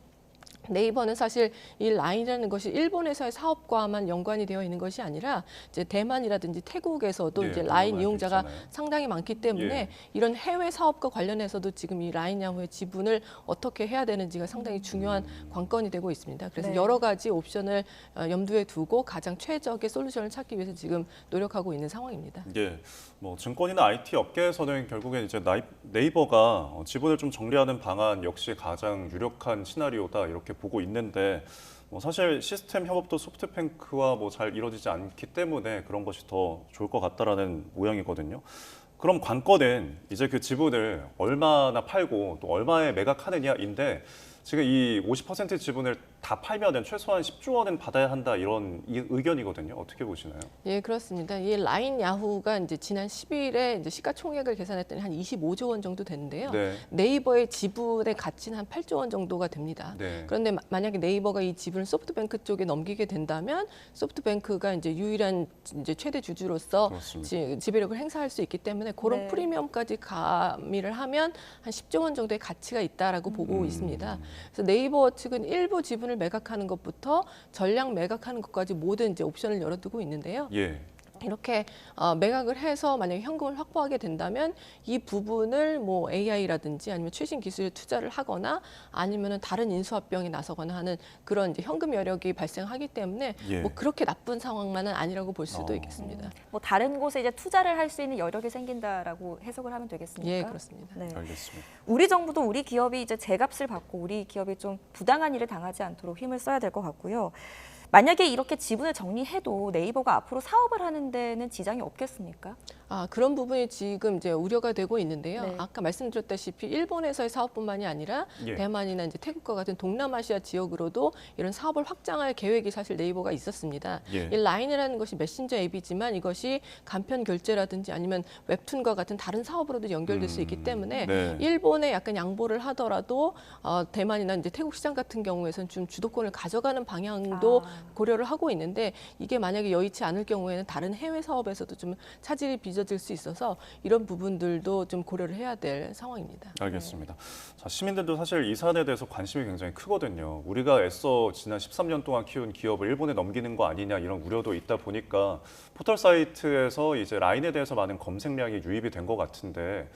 Speaker 26: 네이버는 사실 이 라인이라는 것이 일본에서의 사업과만 연관이 되어 있는 것이 아니라 이제 대만이라든지 태국에서도 이제 라인 이용자가 상당히 많기 때문에 이런 해외 사업과 관련해서도 지금 이 라인 야후의 지분을 어떻게 해야 되는지가 상당히 중요한 관건이 되고 있습니다. 그래서 여러 가지 옵션을 염두에 두고 가장 최적의 솔루션을 찾기 위해서 지금 노력하고 있는 상황입니다.
Speaker 1: 뭐 증권이나 IT 업계에서는 결국엔 이제 네이버가 지분을 좀 정리하는 방안 역시 가장 유력한 시나리오다 이렇게 보고 있는데 뭐 사실 시스템 협업도 소프트뱅크와 뭐 잘 이루어지지 않기 때문에 그런 것이 더 좋을 것 같다라는 모양이거든요. 그럼 관건은 이제 그 지분을 얼마나 팔고 또 얼마에 매각하느냐인데 지금 이 50% 지분을 다 팔면은 최소한 10조 원은 받아야 한다 이런 의견이거든요. 어떻게 보시나요?
Speaker 26: 예, 그렇습니다. 이 라인 야후가 이제 지난 10일에 이제 시가총액을 계산했더니 한 25조 원 정도 되는데요. 네이버의 지분의 가치는 한 8조 원 정도가 됩니다. 그런데 만약에 네이버가 이 지분을 소프트뱅크 쪽에 넘기게 된다면 소프트뱅크가 이제 유일한 이제 최대 주주로서 지배력을 행사할 수 있기 때문에 그런 프리미엄까지 가미를 하면 한 10조 원 정도의 가치가 있다라고 보고 있습니다. 그래서 네이버 측은 일부 지분을 매각하는 것부터 전량 매각하는 것까지 모든 이제 옵션을 열어두고 있는데요. 이렇게 매각을 해서 만약에 현금을 확보하게 된다면 이 부분을 뭐 AI라든지 아니면 최신 기술에 투자를 하거나 아니면은 다른 인수합병에 나서거나 하는 그런 이제 현금 여력이 발생하기 때문에 뭐 그렇게 나쁜 상황만은 아니라고 볼 수도 있겠습니다.
Speaker 2: 뭐 다른 곳에 이제 투자를 할 수 있는 여력이 생긴다라고 해석을 하면 되겠습니까?
Speaker 26: 예, 그렇습니다.
Speaker 1: 알겠습니다.
Speaker 2: 우리 정부도 우리 기업이 이제 제값을 받고 우리 기업이 좀 부당한 일을 당하지 않도록 힘을 써야 될 것 같고요. 만약에 이렇게 지분을 정리해도 네이버가 앞으로 사업을 하는 데는 지장이 없겠습니까?
Speaker 26: 그런 부분이 지금 이제 우려가 되고 있는데요. 아까 말씀드렸다시피 일본에서의 사업뿐만이 아니라 대만이나 이제 태국과 같은 동남아시아 지역으로도 이런 사업을 확장할 계획이 사실 네이버가 있었습니다. 이 라인이라는 것이 메신저 앱이지만 이것이 간편 결제라든지 아니면 웹툰과 같은 다른 사업으로도 연결될 수 있기 때문에 일본에 약간 양보를 하더라도 대만이나 이제 태국 시장 같은 경우에서는 좀 주도권을 가져가는 방향도 고려를 하고 있는데 이게 만약에 여의치 않을 경우에는 다른 해외 사업에서도 좀 차질이 빚어질 수 있어서 이런 부분들도 좀 고려를 해야 될 상황입니다.
Speaker 1: 알겠습니다. 자, 시민들도 사실 이 사안에 대해서 관심이 굉장히 크거든요. 우리가 애써 지난 13년 동안 키운 기업을 일본에 넘기는 거 아니냐 이런 우려도 있다 보니까 포털 사이트에서 이제 라인에 대해서 많은 검색량이 유입이 된 것 같은데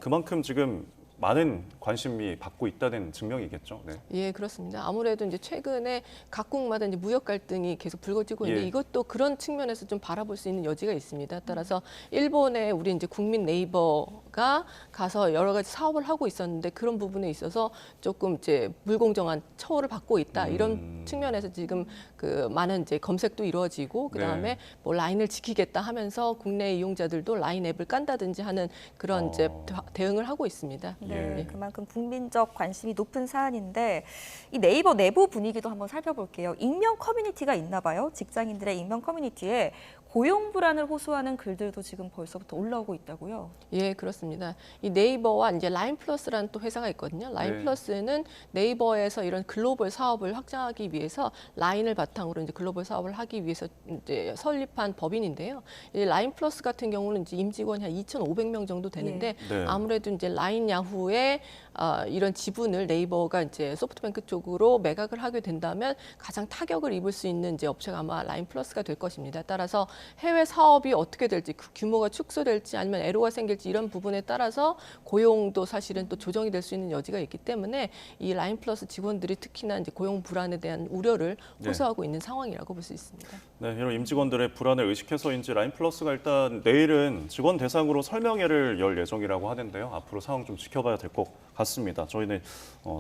Speaker 1: 그만큼 지금 많은 관심이 받고 있다는 증명이겠죠. 네.
Speaker 26: 예, 그렇습니다. 아무래도 이제 최근에 각국마다 이제 무역 갈등이 계속 불거지고 있는데
Speaker 1: 예.
Speaker 26: 이것도 그런 측면에서 좀 바라볼 수 있는 여지가 있습니다. 따라서 일본에 우리 이제 국민 네이버가 가서 여러 가지 사업을 하고 있었는데 그런 부분에 있어서 조금 이제 불공정한 처우를 받고 있다 이런 측면에서 지금 그 많은 이제 검색도 이루어지고 그 다음에
Speaker 1: 네.
Speaker 26: 뭐 라인을 지키겠다 하면서 국내 이용자들도 라인 앱을 깐다든지 하는 그런 이제 대응을 하고 있습니다.
Speaker 2: 네,
Speaker 1: 예.
Speaker 2: 그만큼 국민적 관심이 높은 사안인데 이 네이버 내부 분위기도 한번 살펴볼게요. 익명 커뮤니티가 있나 봐요. 직장인들의 익명 커뮤니티에 고용 불안을 호소하는 글들도 지금 벌써부터 올라오고 있다고요.
Speaker 26: 예, 그렇습니다. 이 네이버와 이제 라인 플러스라는 또 회사가 있거든요. 라인
Speaker 1: 네.
Speaker 26: 플러스는 네이버에서 이런 글로벌 사업을 확장하기 위해서 라인을 바탕으로 이제 글로벌 사업을 하기 위해서 이제 설립한 법인인데요. 이 라인 플러스 같은 경우는 이제 임직원이 한 2,500명 정도 되는데
Speaker 1: 네.
Speaker 26: 아무래도 이제 라인 야후의 이런 지분을 네이버가 이제 소프트뱅크 쪽으로 매각을 하게 된다면 가장 타격을 입을 수 있는 이제 업체가 아마 라인 플러스가 될 것입니다. 따라서 해외 사업이 어떻게 될지 그 규모가 축소될지 아니면 애로가 생길지 이런 부분에 따라서 고용도 사실은 또 조정이 될 수 있는 여지가 있기 때문에 이 라인 플러스 직원들이 특히나 이제 고용 불안에 대한 우려를 호소하고 있는 상황이라고 볼 수 있습니다.
Speaker 1: 네, 이런 임직원들의 불안을 의식해서인지 라인 플러스가 일단 내일은 직원 대상으로 설명회를 열 예정이라고 하는데요. 앞으로 상황 좀 지켜봐야 될 것 같습니다. 저희는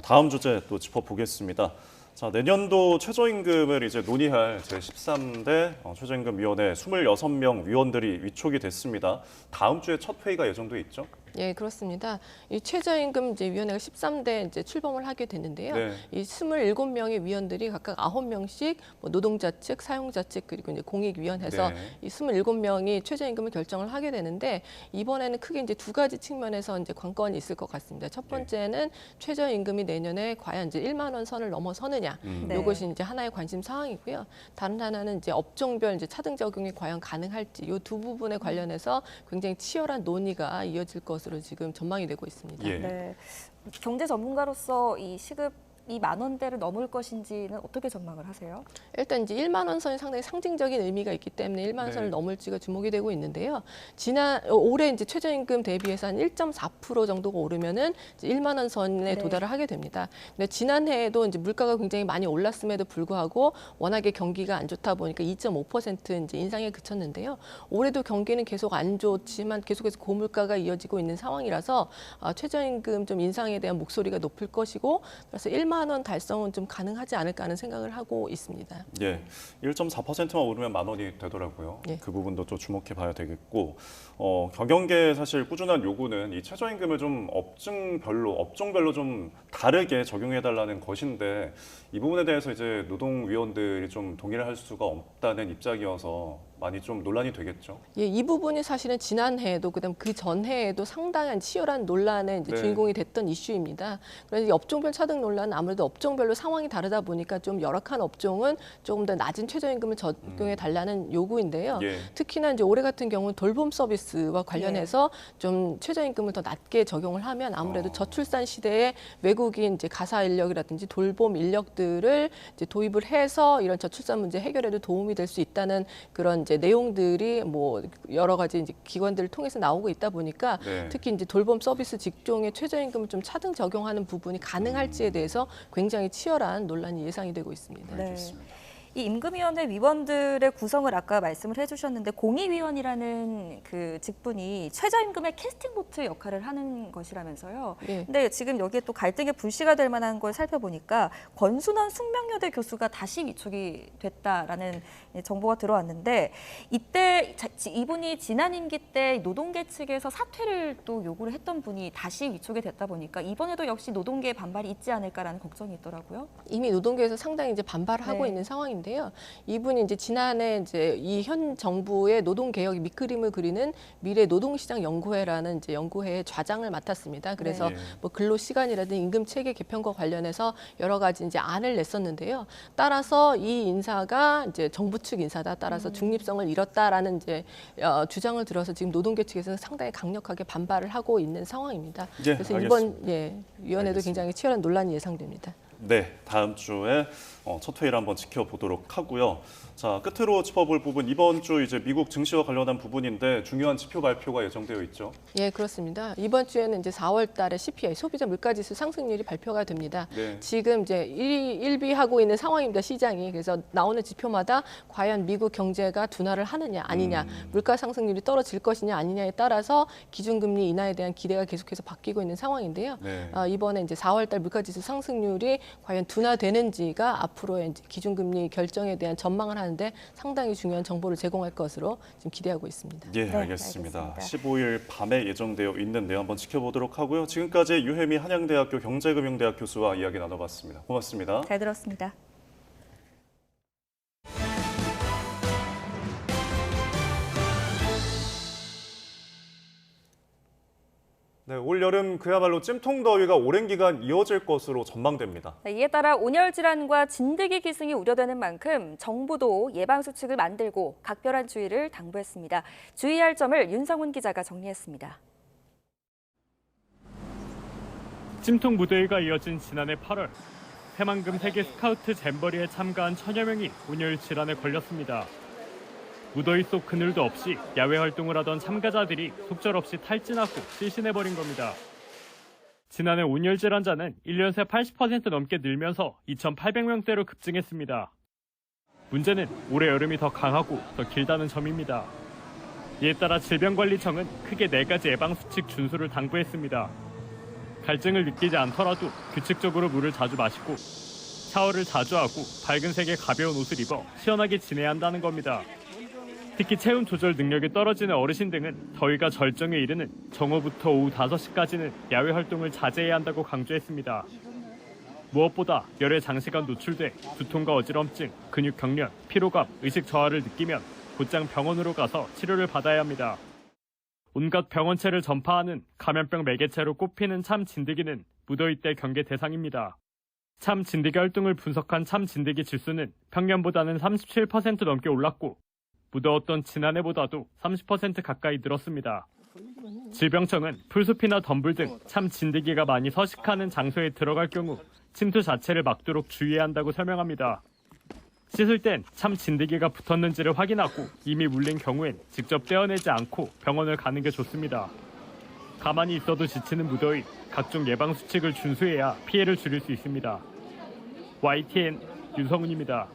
Speaker 1: 다음 주제 또 짚어보겠습니다. 자, 내년도 최저임금을 이제 논의할 제13대 최저임금위원회 26명 위원들이 위촉이 됐습니다. 다음 주에 첫 회의가 예정돼 있죠?
Speaker 26: 예, 그렇습니다. 이 최저임금 이제 위원회가 13대 이제 출범을 하게 됐는데요.
Speaker 1: 네.
Speaker 26: 이 27명의 위원들이 각각 9명씩 뭐 노동자 측, 사용자 측 그리고 이제 공익위원회에서
Speaker 1: 네.
Speaker 26: 이 27명이 최저임금을 결정을 하게 되는데 이번에는 크게 이제 두 가지 측면에서 이제 관건이 있을 것 같습니다. 첫 번째는 최저임금이 내년에 과연 이제 1만 원 선을 넘어서느냐.
Speaker 2: 네.
Speaker 26: 이것이 이제 하나의 관심 사항이고요. 다른 하나는 이제 업종별 이제 차등 적용이 과연 가능할지 이 두 부분에 관련해서 굉장히 치열한 논의가 이어질 것으로 지금 전망이 되고 있습니다.
Speaker 1: 예.
Speaker 2: 네. 경제 전문가로서 이 시급이 10,000원대를 넘을 것인지는 어떻게 전망을 하세요?
Speaker 26: 일단 이제 1만 원 선이 상당히 상징적인 의미가 있기 때문에 1만 원 선을 넘을지가 주목이 되고 있는데요. 올해 이제 최저임금 대비해서 한 1.4% 정도가 오르면은 이제 1만 원 선에 도달을 하게 됩니다. 근데 지난해에도 이제 물가가 굉장히 많이 올랐음에도 불구하고 워낙에 경기가 안 좋다 보니까 2.5% 이제 인상에 그쳤는데요. 올해도 경기는 계속 안 좋지만 계속해서 고물가가 이어지고 있는 상황이라서 최저임금 좀 인상에 대한 목소리가 높을 것이고 그래서 1만 원 달성은 좀 가능하지 않을까 하는 생각을 하고 있습니다.
Speaker 1: 예, 1.4%만 오르면 10,000원이 되더라고요.
Speaker 26: 예.
Speaker 1: 그 부분도 또 주목해 봐야 되겠고, 경영계의 사실 꾸준한 요구는 이 최저임금을 좀 업종별로 좀 다르게 적용해 달라는 것인데 이 부분에 대해서 이제 노동위원들이 좀 동의를 할 수가 없다는 입장이어서 많이 좀 논란이 되겠죠.
Speaker 26: 예, 이 부분이 사실은 지난해에도 그다음 그 전해에도 상당한 치열한 논란의 이제 주인공이 됐던 이슈입니다. 그래서 이 업종별 차등 논란은 아무래도 업종별로 상황이 다르다 보니까 좀 열악한 업종은 조금 더 낮은 최저임금을 적용해 달라는 요구인데요.
Speaker 1: 예.
Speaker 26: 특히나 이제 올해 같은 경우는 돌봄 서비스와 관련해서 좀 최저임금을 더 낮게 적용을 하면 아무래도 저출산 시대에 외국인 이제 가사 인력이라든지 돌봄 인력들을 이제 도입을 해서 이런 저출산 문제 해결에도 도움이 될 수 있다는 그런 이제 내용들이 뭐 여러 가지 이제 기관들을 통해서 나오고 있다 보니까 특히 이제 돌봄 서비스 직종의 최저임금을 좀 차등 적용하는 부분이 가능할지에 대해서 굉장히 치열한 논란이 예상이 되고 있습니다.
Speaker 2: 네. 이 임금위원회 위원들의 구성을 아까 말씀을 해주셨는데 공의위원이라는 그 직분이 최저임금의 캐스팅 보트 역할을 하는 것이라면서요.
Speaker 26: 예.
Speaker 2: 근데 지금 여기에 또 갈등의 불씨가 될 만한 걸 살펴보니까 권순원 숙명여대 교수가 다시 위촉이 됐다라는 정보가 들어왔는데 이때 이분이 지난 임기 때 노동계 측에서 사퇴를 또 요구를 했던 분이 다시 위촉이 됐다 보니까 이번에도 역시 노동계의 반발이 있지 않을까라는 걱정이 있더라고요.
Speaker 26: 이미 노동계에서 상당히 이제 반발하고 있는 상황인데요. 이분이 이제 지난해 이제 이 현 정부의 노동 개혁 밑그림을 그리는 미래 노동시장 연구회라는 이제 연구회의 좌장을 맡았습니다. 그래서 뭐 근로 시간이라든지 임금 체계 개편과 관련해서 여러 가지 이제 안을 냈었는데요. 따라서 이 인사가 이제 정부 측 인사다. 따라서 중립성을 잃었다라는 이제 주장을 들어서 지금 노동계 측에서는 상당히 강력하게 반발을 하고 있는 상황입니다. 그래서 이번 위원회도 굉장히 치열한 논란이 예상됩니다.
Speaker 1: 네, 다음 주에 첫 회의를 한번 지켜보도록 하고요. 자, 끝으로 짚어볼 부분 이번 주 이제 미국 증시와 관련한 부분인데 중요한 지표 발표가 예정되어 있죠.
Speaker 26: 예, 그렇습니다. 이번 주에는 이제 4월 달에 CPI 소비자 물가지수 상승률이 발표가 됩니다.
Speaker 1: 네.
Speaker 26: 지금 이제 일비하고 있는 상황입니다. 시장이. 그래서 나오는 지표마다 과연 미국 경제가 둔화를 하느냐 아니냐, 물가 상승률이 떨어질 것이냐 아니냐에 따라서 기준금리 인하에 대한 기대가 계속해서 바뀌고 있는 상황인데요.
Speaker 1: 네.
Speaker 26: 이번에 이제 4월 달 물가지수 상승률이 과연 둔화되는지가 앞으로의 이제 기준금리 결정에 대한 전망을 하는데 상당히 중요한 정보를 제공할 것으로 지금 기대하고 있습니다.
Speaker 1: 예, 알겠습니다. 15일 밤에 예정되어 있는데요. 한번 지켜보도록 하고요. 지금까지 유혜미 한양대학교 경제금융대학 교수와 이야기 나눠봤습니다. 고맙습니다.
Speaker 2: 잘 들었습니다.
Speaker 1: 네, 올 여름 그야말로 찜통더위가 오랜 기간 이어질 것으로 전망됩니다.
Speaker 2: 네, 이에 따라 온열 질환과 진드기 기승이 우려되는 만큼 정부도 예방 수칙을 만들고 각별한 주의를 당부했습니다. 주의할 점을 윤성훈 기자가 정리했습니다.
Speaker 3: 찜통 무더위가 이어진 지난해 8월, 새만금 세계 스카우트 잼버리에 참가한 1000여 명이 온열 질환에 걸렸습니다. 무더위 속 그늘도 없이 야외 활동을 하던 참가자들이 속절없이 탈진하고 실신해버린 겁니다. 지난해 온열 질환자는 1년 새 80% 넘게 늘면서 2,800명대로 급증했습니다. 문제는 올해 여름이 더 강하고 더 길다는 점입니다. 이에 따라 질병관리청은 크게 4가지 예방수칙 준수를 당부했습니다. 갈증을 느끼지 않더라도 규칙적으로 물을 자주 마시고 샤워를 자주 하고 밝은 색의 가벼운 옷을 입어 시원하게 지내야 한다는 겁니다. 특히 체온 조절 능력이 떨어지는 어르신 등은 더위가 절정에 이르는 정오부터 오후 5시까지는 야외 활동을 자제해야 한다고 강조했습니다. 무엇보다 열에 장시간 노출돼 두통과 어지럼증, 근육 경련, 피로감, 의식 저하를 느끼면 곧장 병원으로 가서 치료를 받아야 합니다. 온갖 병원체를 전파하는 감염병 매개체로 꼽히는 참 진드기는 무더위 때 경계 대상입니다. 참 진드기 활동을 분석한 참 진드기 지수는 평년보다는 37% 넘게 올랐고 무더웠던 지난해보다도 30% 가까이 늘었습니다. 질병청은 풀숲이나 덤불 등 참 진드기가 많이 서식하는 장소에 들어갈 경우 침투 자체를 막도록 주의해야 한다고 설명합니다. 씻을 땐 참 진드기가 붙었는지를 확인하고 이미 물린 경우엔 직접 떼어내지 않고 병원을 가는 게 좋습니다. 가만히 있어도 지치는 무더위, 각종 예방수칙을 준수해야 피해를 줄일 수 있습니다. YTN 윤성훈입니다.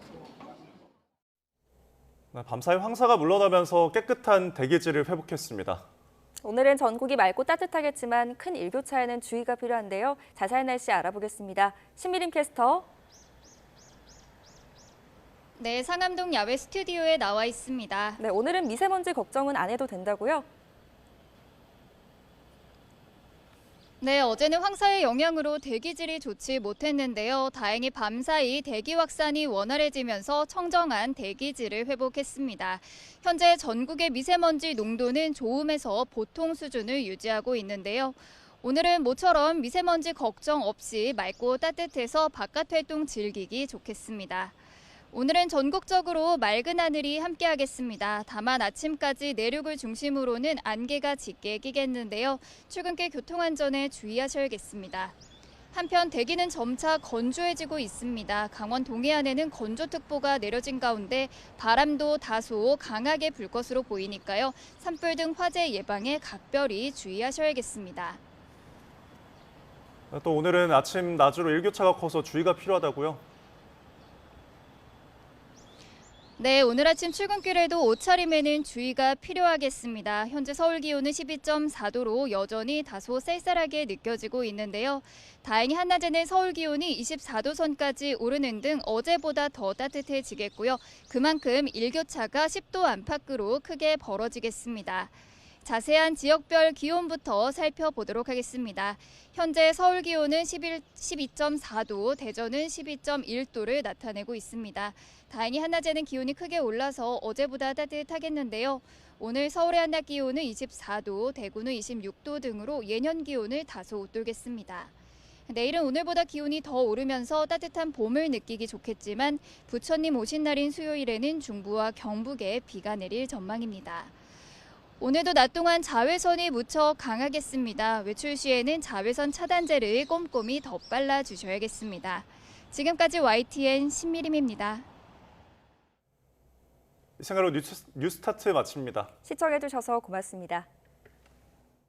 Speaker 1: 밤사이 황사가 물러나면서 깨끗한 대기질을 회복했습니다.
Speaker 2: 오늘은 전국이 맑고 따뜻하겠지만 큰 일교차에는 주의가 필요한데요. 자세한 날씨 알아보겠습니다. 신미림 캐스터.
Speaker 6: 네, 상암동 야외 스튜디오에 나와 있습니다.
Speaker 2: 네, 오늘은 미세먼지 걱정은 안 해도 된다고요?
Speaker 6: 네, 어제는 황사의 영향으로 대기질이 좋지 못했는데요. 다행히 밤사이 대기 확산이 원활해지면서 청정한 대기질을 회복했습니다. 현재 전국의 미세먼지 농도는 좋음에서 보통 수준을 유지하고 있는데요. 오늘은 모처럼 미세먼지 걱정 없이 맑고 따뜻해서 바깥 활동 즐기기 좋겠습니다. 오늘은 전국적으로 맑은 하늘이 함께하겠습니다. 다만 아침까지 내륙을 중심으로는 안개가 짙게 끼겠는데요. 출근길 교통안전에 주의하셔야겠습니다. 한편 대기는 점차 건조해지고 있습니다. 강원 동해안에는 건조특보가 내려진 가운데 바람도 다소 강하게 불 것으로 보이니까요. 산불 등 화재 예방에 각별히 주의하셔야겠습니다.
Speaker 1: 또 오늘은 아침 낮으로 일교차가 커서 주의가 필요하다고요?
Speaker 6: 네, 오늘 아침 출근길에도 옷차림에는 주의가 필요하겠습니다. 현재 서울 기온은 12.4도로 여전히 다소 쌀쌀하게 느껴지고 있는데요. 다행히 한낮에는 서울 기온이 24도 선까지 오르는 등 어제보다 더 따뜻해지겠고요. 그만큼 일교차가 10도 안팎으로 크게 벌어지겠습니다. 자세한 지역별 기온부터 살펴보도록 하겠습니다. 현재 서울 기온은 12.4도, 대전은 12.1도를 나타내고 있습니다. 다행히 한낮에는 기온이 크게 올라서 어제보다 따뜻하겠는데요. 오늘 서울의 한낮 기온은 24도, 대구는 26도 등으로 예년 기온을 다소 웃돌겠습니다. 내일은 오늘보다 기온이 더 오르면서 따뜻한 봄을 느끼기 좋겠지만 부처님 오신 날인 수요일에는 중부와 경북에 비가 내릴 전망입니다. 오늘도 낮 동안 자외선이 무척 강하겠습니다. 외출 시에는 자외선 차단제를 꼼꼼히 덧발라 주셔야겠습니다. 지금까지 YTN 신미림입니다.
Speaker 1: 생활로 뉴스타트 마칩니다.
Speaker 2: 시청해주셔서 고맙습니다.